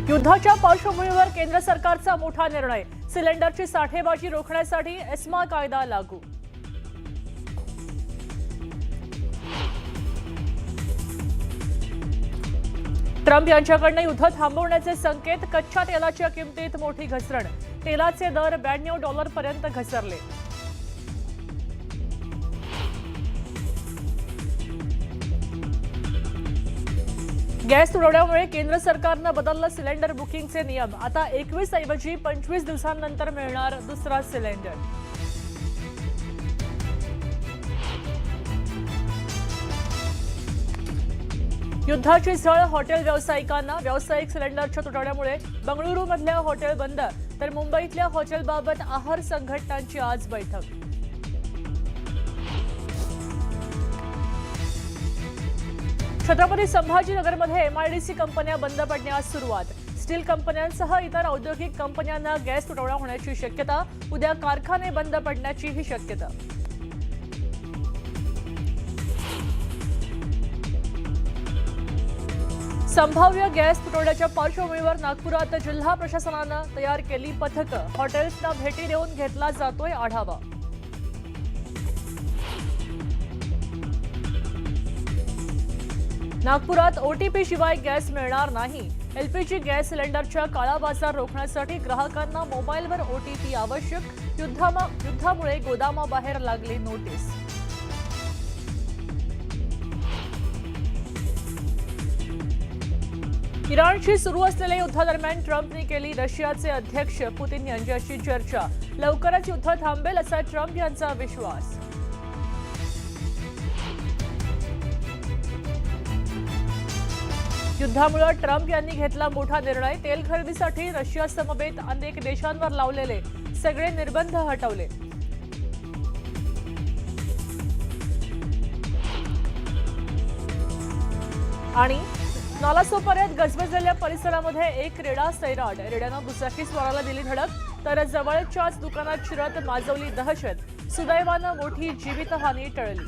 युद्धाच्या पार्श्वभूमीवर केंद्र सरकारचा मोठा निर्णय, सिलेंडरची साठेबाजी रोखण्यासाठी एस्मा कायदा लागू. ट्रम्प यांच्याकडून युद्ध थांबवण्याचे संकेत, कच्च्या तेलाच्या किमतीत मोठी घसरण, तेलाचे दर $92 पर्यंत घसरले. गॅस तुटवड्यामुळे केंद्र सरकारनं बदललं सिलेंडर बुकिंगचे नियम. आता 21 ऐवजी 25 दिवसांनंतर मिळणार दुसरा सिलेंडर. युद्धाची झळ हॉटेल व्यावसायिकांना. व्यावसायिक सिलेंडरच्या तुटवड्यामुळे बंगळुरूमधल्या हॉटेल बंद, तर मुंबईतल्या हॉटेलबाबत आहार संघटनांची आज बैठक. छत्रपती संभाजीनगरमध्ये एमआयडीसी कंपन्या बंद पडण्यास सुरुवात. स्टील कंपन्यांसह इतर औद्योगिक कंपन्यांना गॅस तुटवडा होण्याची शक्यता. उद्या कारखाने बंद पडण्याचीही शक्यता. संभाव्य गॅस तुटवड्याच्या पार्श्वभूमीवर नागपुरात जिल्हा प्रशासनानं तयार केली पथकं. हॉटेल्सना भेटी देऊन घेतला जातोय आढावा. नागपुरात ओटीपी शिवाय गॅस मिळणार नाही. एलपीजी गॅस सिलेंडरच्या काळा बाजार रोखण्यासाठी ग्राहकांना मोबाईलवर ओटीपी आवश्यक. युद्धामुळे गोदामाबाहेर लागली नोटीस. इराणशी सुरू असलेल्या युद्धादरम्यान ट्रम्पने केली रशियाचे अध्यक्ष पुतीन यांच्याशी चर्चा. लवकरच युद्ध थांबेल असा ट्रम्प यांचा विश्वास. युद्धामुळे ट्रम्प यांनी घेतला मोठा निर्णय. तेल खरेदीसाठी रशिया समवेत अनेक देशांवर लावलेले सगळे निर्बंध हटवले. आणि नालासोपाऱ्यात गजबजलेल्या परिसरामध्ये एक रेडा सैराट. रेड्यानं दुचाकीस्वाराला दिली धडक, तर जवळच्याच दुकानात शिरत माजवली दहशत. सुदैवानं मोठी जीवितहानी टळली.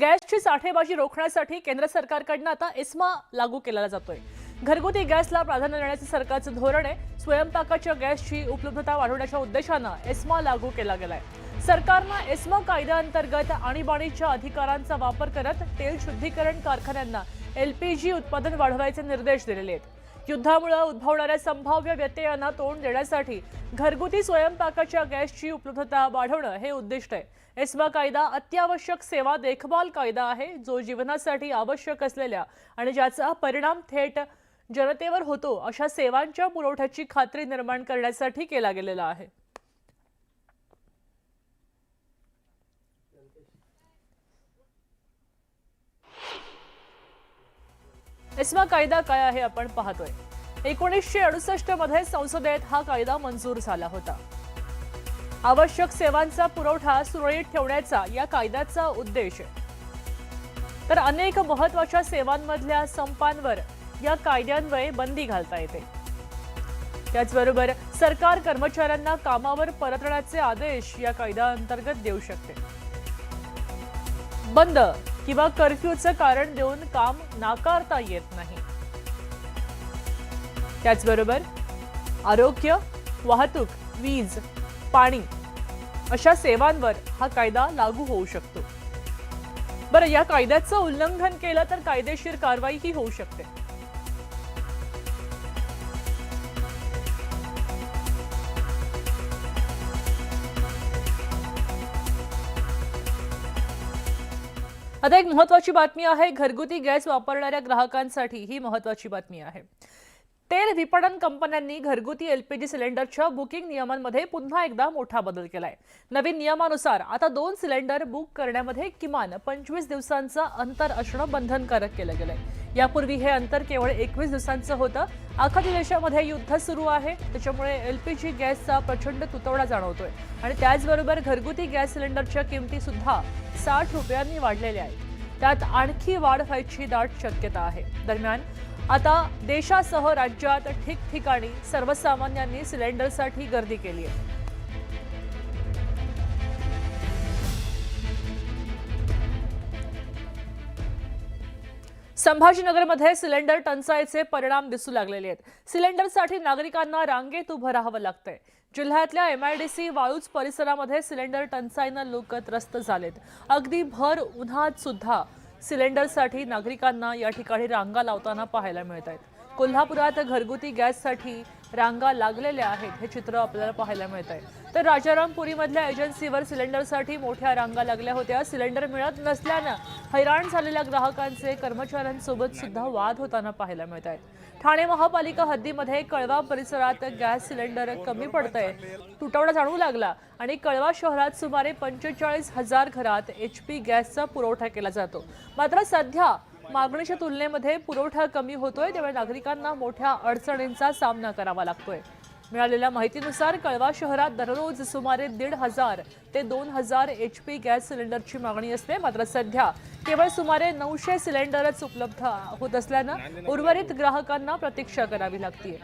गॅसची साठेबाजी रोखण्यासाठी केंद्र सरकारकडून आता एस्मा लागू केला जातोय. घरगुती गॅसला प्राधान्य देण्याचे सरकारचं धोरण आहे. स्वयंपाकाच्या गॅसची उपलब्धता वाढवण्याच्या उद्देशानं एस्मा लागू केला गेलाय. सरकारनं एस्मा कायद्याअंतर्गत आणीबाणीच्या अधिकारांचा वापर करत तेल शुद्धीकरण कारखान्यांना एलपीजी उत्पादन वाढवायचे निर्देश दिलेले आहेत. युद्धामुळे उद्भवणाऱ्या संभाव्य व्यत्ययांना तोंड देण्यासाठी घरगुती स्वयंपाकाच्या गॅसची उपलब्धता वाढवणं हे उद्दिष्ट आहे. एस्मा कायदा अत्यावश्यक सेवा देखभाल कायदा आहे, जो जीवनासाठी आवश्यक असलेल्या आणि ज्याचा परिणाम थेट जनतेवर होतो अशा सेवांच्या पुरवठ्याची खात्री निर्माण करण्यासाठी केला गेलेला आहे. एस्मा कायदा काय आहे आपण पाहतोय. 1968 मध्ये संसदेत हा कायदा मंजूर झाला होता. आवश्यक सेवांचा पुरवठा सुरळीत ठेवण्याचा या कायद्याचा उद्देश आहे. तर अनेक महत्त्वाच्या सेवांमधल्या संपांवर या कायद्यान्वये बंदी घालता येते. त्याचबरोबर सरकार कर्मचाऱ्यांना कामावर परतण्याचे आदेश या कायद्याअंतर्गत देऊ शकते. बंद किंवा कर्फ्यूचं कारण देऊन काम नाकारता येत नाही. त्याचबरोबर आरोग्य, वाहतूक, वीज, पाणी अशा सेवांवर हा कायदा लागू होऊ शकतो. बरं, या कायद्याचं उल्लंघन केलं तर कायदेशीर कारवाईही होऊ शकते. आता एक महत्त्वाची बातमी आहे. घरगुती गॅस वापरणाऱ्या ग्राहकांसाठी ही महत्त्वाची बातमी आहे. तेल विपणन कंपन्यांनी घरगुती एलपीजी सिलेंडरच्या बुकिंग नियमांमध्ये पुन्हा एकदा मोठा बदल केलाय. नवीन नियमानुसार आता 2 सिलेंडर बुक करण्यामध्ये किमान 25 दिवसांचं अंतर असणं बंधनकारक केलं गेलंय. यापूर्वी हे अंतर केवळ 21 दिवसांचं होतं. आखाती देशामध्ये युद्ध सुरू आहे, त्याच्यामुळे एलपीजी गॅसचा प्रचंड तुटवडा जाणवतोय. आणि त्याचबरोबर घरगुती गॅस सिलेंडरच्या किमती सुद्धा 60 रुपयांनी वाढलेल्या आहेत. त्यात आणखी वाढ व्हायची दाट शक्यता आहे. दरम्यान आता देशासह राज्यात ठिकठिकाणी सर्वसामान्यांनी सिलेंडरसाठी गर्दी केली आहे. संभाजीनगरमध्ये सिलेंडर टंचाईचे परिणाम दिसू लागलेले आहेत. सिलेंडरसाठी नागरिकांना रांगेत उभं राहावं लागतंय. जिल्ह्यातल्या MIDC वाळूज परिसरामध्ये सिलेंडर टंचाईनं लोक त्रस्त झालेत. अगदी भर उन्हात सुद्धा सिलेंडरसाठी नागरिकांना या ठिकाणी रांगा लावताना पाहायला मिळत आहेत. कोल्हापुरात घरगुती गॅससाठी रांगा लागलेल्या आहेत, हे चित्र आपल्याला पाहायला मिळत आहे. तर राजारामपुरीमधल्या एजन्सीवर सिलेंडरसाठी मोठ्या रांगा लागल्या होत्या. सिलेंडर मिळत नसल्यानं हैराण झालेल्या ग्राहकांचे कर्मचाऱ्यांसोबत सुद्धा वाद होताना पाहायला मिळत आहेत. ठाणे महापालिका हद्दीमध्ये कळवा परिसरात गॅस सिलेंडर कमी पडतंय, तुटवडा जाणवू लागला आणि कळवा शहरात सुमारे 45,000 घरात HP गॅसचा पुरवठा केला जातो. मात्र सध्या मागणीच्या तुलनेमध्ये पुरवठा कमी होतोय, त्यामुळे नागरिकांना मोठ्या अडचणींचा सामना करावा लागतोय. मिळालेल्या माहितीनुसार कळवा शहरात दररोज सुमारे 1,500 ते 2,000 HP गॅस सिलेंडरची मागणी असते. मात्र सध्या केवळ सुमारे 900 सिलेंडरच उपलब्ध होत असल्यानं उर्वरित ग्राहकांना प्रतीक्षा करावी लागते.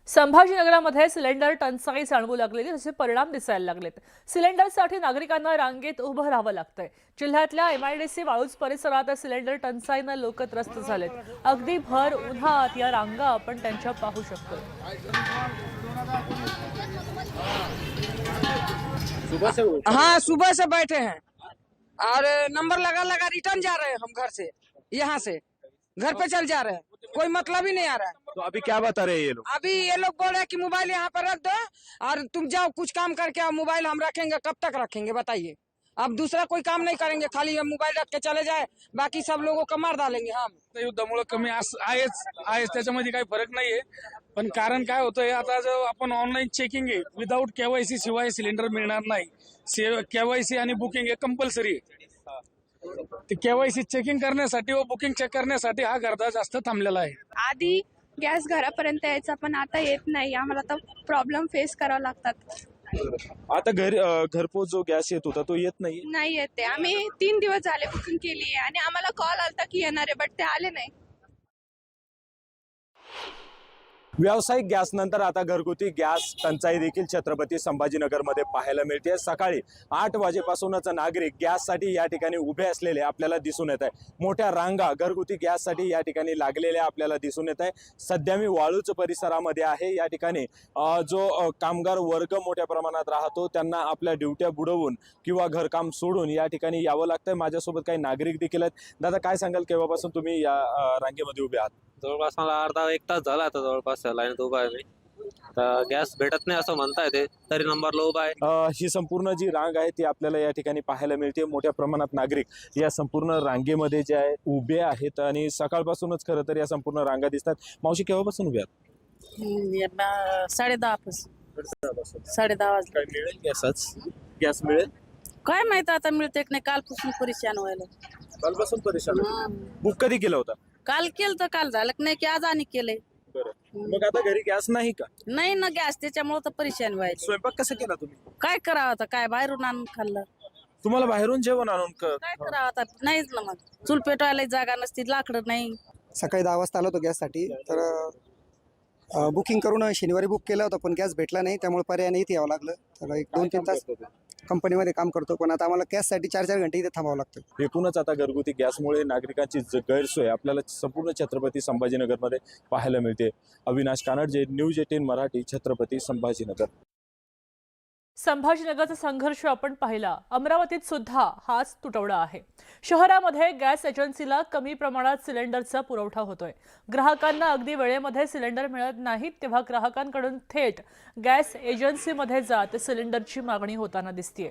संभाजीनगरामध्ये सिलेंडर टंचाई जाणवू लागलेली, तसे परिणाम दिसायला लागलेत. सिलेंडरसाठी नागरिकांना रांगेत उभं राहावं लागतंय. जिल्ह्यातल्या MIDC वाळूज परिसरात सिलेंडर टंचाईनं लोक त्रस्त झालेत. अगदी भर उन्हात या रांगा आपण त्यांच्या पाहू शकतो. हाँ, सुबह से बैठे हैं और नंबर लगा लगा रिटर्न जा रहे हैं हम घर से, यहाँ से घर पे चल जा रहे हैं, कोई मतलब ही नहीं आ रहा है। तो अभी क्या बता रहे हैं ये लोग? अभी ये लोग बोल रहे हैं कि मोबाइल यहाँ पर रख दो और तुम जाओ कुछ काम करके आओ। मोबाइल हम रखेंगे, कब तक रखेंगे बताइए? अब दूसरा कोई काम नहीं करेंगे, खाली हम मोबाइल रख के चले जाए, बाकी सब लोगों को मार डालेंगे हम। युद्धामुळे कमी आहेच त्याच्यामध्ये काही फरक नाहीये. पण कारण काय होतंय, आता जो आपण ऑनलाईन चेकिंग आहे, विदाऊट KYC शिवाय सिलेंडर मिळणार नाही. KYC आणि बुकिंग हे कंपल्सरी आहे. ते KYC चेकिंग करण्यासाठी व बुकिंग चेक करण्यासाठी हा गर्दा जास्त थांबलेला आहे. आधी गॅस घरापर्यंत यायचा, पण आता येत नाही. आम्हाला तर प्रॉब्लेम फेस करावं लागतात. आता घरपोच जो गॅस येत होता तो येत नाही येते. आम्ही 3 दिवस झाले बुकिंग केली आहे आणि आम्हाला कॉल आलता की येणार आहे, बट ते आले नाही. व्यावसायिक गॅस नंतर आता घरगुती गॅस टंचाई देखील छत्रपती संभाजीनगरमध्ये पाहायला मिळते. सकाळी 8 वाजेपासूनच नागरिक गॅससाठी या ठिकाणी उभे असलेले आपल्याला दिसून येत आहे. मोठ्या रांगा घरगुती गॅससाठी या ठिकाणी लागलेल्या आपल्याला दिसून येत आहे. सध्या मी वाळूज परिसरामध्ये आहे. या ठिकाणी जो कामगार वर्ग मोठ्या प्रमाणात राहतो त्यांना आपल्या ड्युट्या बुडवून किंवा घरकाम सोडून या ठिकाणी यावं लागतंय. माझ्यासोबत काही नागरिक देखील आहेत. दादा, काय सांगाल, केव्हापासून तुम्ही या रांगेमध्ये उभे आहात? जवळपास मला अर्धा एक तास झाला आता जवळपास लाईनीत उभा आहे मी. तर गॅस भेटत नाही असं म्हणता येते, तरी नंबरला उभा आहे. ही संपूर्ण जी रांग आहे ती आपल्याला या ठिकाणी पाहायला मिळते. मोठ्या प्रमाणात नागरिक या संपूर्ण रांगेमध्ये जे आहे उभे आहेत आणि सकाळपासूनच खरं तर या संपूर्ण रांगा दिसतात. मावशी, केव्हापासून उभे आहात? 10:30 वाजले. काय मिळेल गॅस मिळेल? काय माहित आता मिळते की नाही. कालपासून परेशान व्हायला. कालपासून परेशान? बुक कधी केलं होतं? काल केलं तर काल झालं की नाही की आज आणि केलंय. मग आता घरी गॅस नाही का? नाही ना गॅस, त्याच्यामुळे तर परेशान व्हायला. स्वयंपाक कसं केला तुम्ही? काय करावं आता, काय बाहेरून आणून खाल्लं. तुम्हाला बाहेरून जेवण आणून काय करावं आता, नाहीच ना. मग चूल पेटवायला जागा नसती, लाकडं नाही. सकाळी 10 वाजता आलो होतो गॅससाठी, तर बुकिंग करून शनिवारी बुक केलं होतं, पण गॅस भेटला नाही. त्यामुळे पर्यायाने इथे यावं लागलं. तर एक 2-3 तास कंपनीमध्ये काम करतो, पण आता आम्हाला गॅससाठी 4-4 घंटे इथे थांबावं लागतं. एकूणच आता घरगुती गॅसमुळे नागरिकांची गैरसोय आपल्याला संपूर्ण छत्रपती संभाजीनगरमध्ये पाहायला मिळते. अविनाश कानडजे, न्यूज 18 मराठी, छत्रपती संभाजीनगर. संभाजीनगरचा संघर्ष आपण पाहिला. अमरावतीत सुद्धा हाच तुटवडा आहे. शहरामध्ये गॅस एजन्सीला कमी प्रमाणात सिलेंडरचा पुरवठा होतोय. ग्राहकांना अगदी वेळेमध्ये सिलेंडर मिळत नाहीत, तेव्हा ग्राहकांकडून थेट गॅस एजन्सीमध्ये जात सिलेंडरची मागणी होताना दिसतेय.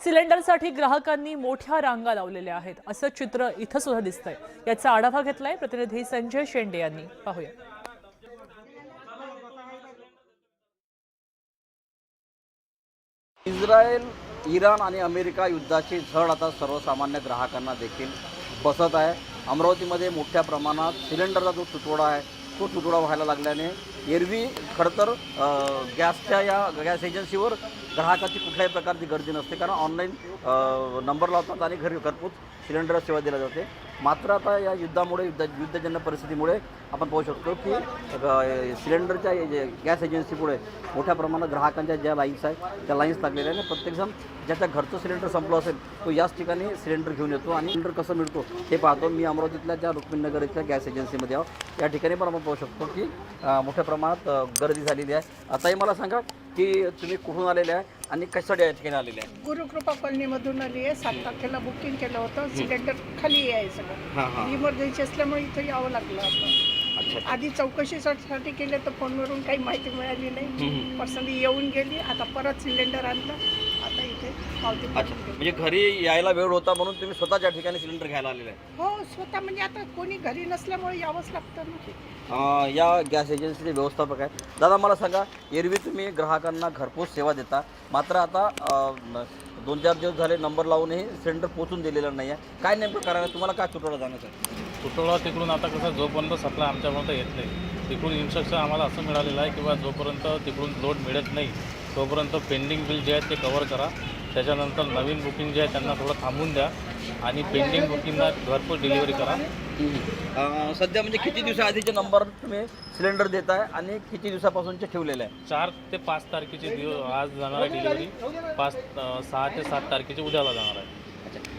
सिलेंडरसाठी ग्राहकांनी मोठ्या रांगा लावलेल्या आहेत, असं चित्र इथं सुद्धा दिसतंय. याचा आढावा घेतलाय प्रतिनिधी संजय शेंडे यांनी. पाहूया. इस्रायल, इराण आणि अमेरिका युद्धाची झळ आता सर्वसामान्य ग्राहकांना देखील बसत आहे. अमरावतीमध्ये मोठ्या प्रमाणात सिलेंडरचा जो तुटवडा आहे तो तुटवडा व्हायला लागल्याने एरवी खरं तर गॅसच्या या गॅस एजन्सीवर ग्राहकाची कुठल्याही प्रकारची गर्दी नसते, कारण ऑनलाईन नंबर लावतात आणि घरपोच सिलेंडर सेवा दिली जाते. मात्र आता या युद्धजन्य परिस्थितीमुळे आपण पाहू शकतो की सिलेंडरच्या गॅस एजन्सीपुढे मोठ्या प्रमाणात ग्राहकांच्या ज्या लाईन्स आहेत त्या लाईन्स लागलेल्या आहेत. प्रत्येकजण ज्याच्या घरचं सिलेंडर संपलं असेल तो याच ठिकाणी सिलेंडर घेऊन येतो आणि सिलेंडर कसं मिळतो हे पाहतो. मी अमरावतीतल्या ज्या रुक्मिणीनगर इथल्या गॅस एजन्सीमध्ये आहोत. या ठिकाणी पण आपण पाहू शकतो की मोठ्या प्रमाणात गर्दी झालेली आहे. आताही मला सांगा की तुम्ही कुठून आलेले आहे आणि कशासाठी या ठिकाणी आलेले आहे? गुरुकृपा कॉलनीमधून आली आहे. 7 तारखेला बुकिंग केलं होतं. सिलेंडर खाली आहे सगळं. इमर्जन्सी असल्यामुळे इथं यावं लागलं आता. आधी चौकशीसाठी केले तर फोनवरून काही माहिती मिळाली नाही. पर्सनली येऊन गेली. आता परत सिलेंडर आणलं. आता इथे पावती अच्छा, म्हणजे घरी यायला वेळ होता म्हणून तुम्ही स्वतःच्या ठिकाणी सिलेंडर घ्यायला आलेले आहे? हो, स्वतः म्हणजे आता कोणी घरी नसल्यामुळे यावंच लागतं ना. या गॅस एजन्सीचे व्यवस्थापक आहे. दादा मला सांगा, एरवी तुम्ही ग्राहकांना घरपोच सेवा देता, मात्र आता 2-4 दिवस झाले नंबर लावूनही सिलेंडर पोचून दिलेलं नाही आहे. काय नेमकं कारण आहे? तुम्हाला काय तुटवडा जाणवत आहे? तुटवडा तिकडून आता कसं जोपर्यंत सप्लाय आमच्यापर्यंत येत नाही, तिकडून इन्स्ट्रक्शन आम्हाला असं मिळालेलं आहे किंवा जोपर्यंत तिकडून लोड मिळत नाही तोपर्यंत पेंडिंग बिल जे आहेत ते कव्हर करा. त्याच्यानंतर नवीन बुकिंग जे आहे त्यांना थोडं थांबून द्या आणि पेंडिंग बुकिंगला घरपोच डिलिव्हरी करा. सध्या म्हणजे किती दिवसाआधीचे नंबर तुम्ही सिलेंडर देत आहे आणि किती दिवसापासूनचे ठेवलेले आहे? 4 ते 5 तारखेचे आज जाणार आहे डिलिव्हरी. 6 ते 7 तारखेचे उद्याला जाणार आहे.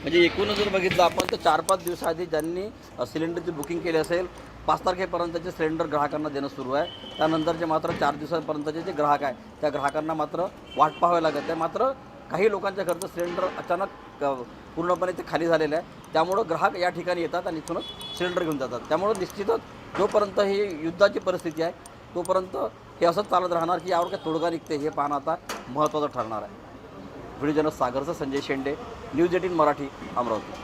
म्हणजे एकूणच जर बघितलं आपण तर 4-5 दिवसाआधी ज्यांनी सिलेंडरची बुकिंग केली असेल 5 तारखेपर्यंतचे सिलेंडर ग्राहकांना देणं सुरू आहे. त्यानंतरचे मात्र 4 दिवसांपर्यंतचे जे ग्राहक आहे त्या ग्राहकांना मात्र वाट पाहावी लागत आहे. मात्र काही लोकांच्या घरचं सिलेंडर अचानक पूर्णपणे ते खाली झालेलं आहे. त्यामुळं ग्राहक या ठिकाणी येतात आणि इथूनच सिलेंडर घेऊन जातात. त्यामुळं निश्चितच जोपर्यंत ही युद्धाची परिस्थिती आहे तोपर्यंत हे असंच चालत राहणार की यावर काय तोडगा निघते हे पाहणं आता महत्त्वाचं ठरणार आहे. व्हिडिओ जर्नलिस्ट सागरचा संजय शेंडे, न्यूज 18 मराठी, अमरावती.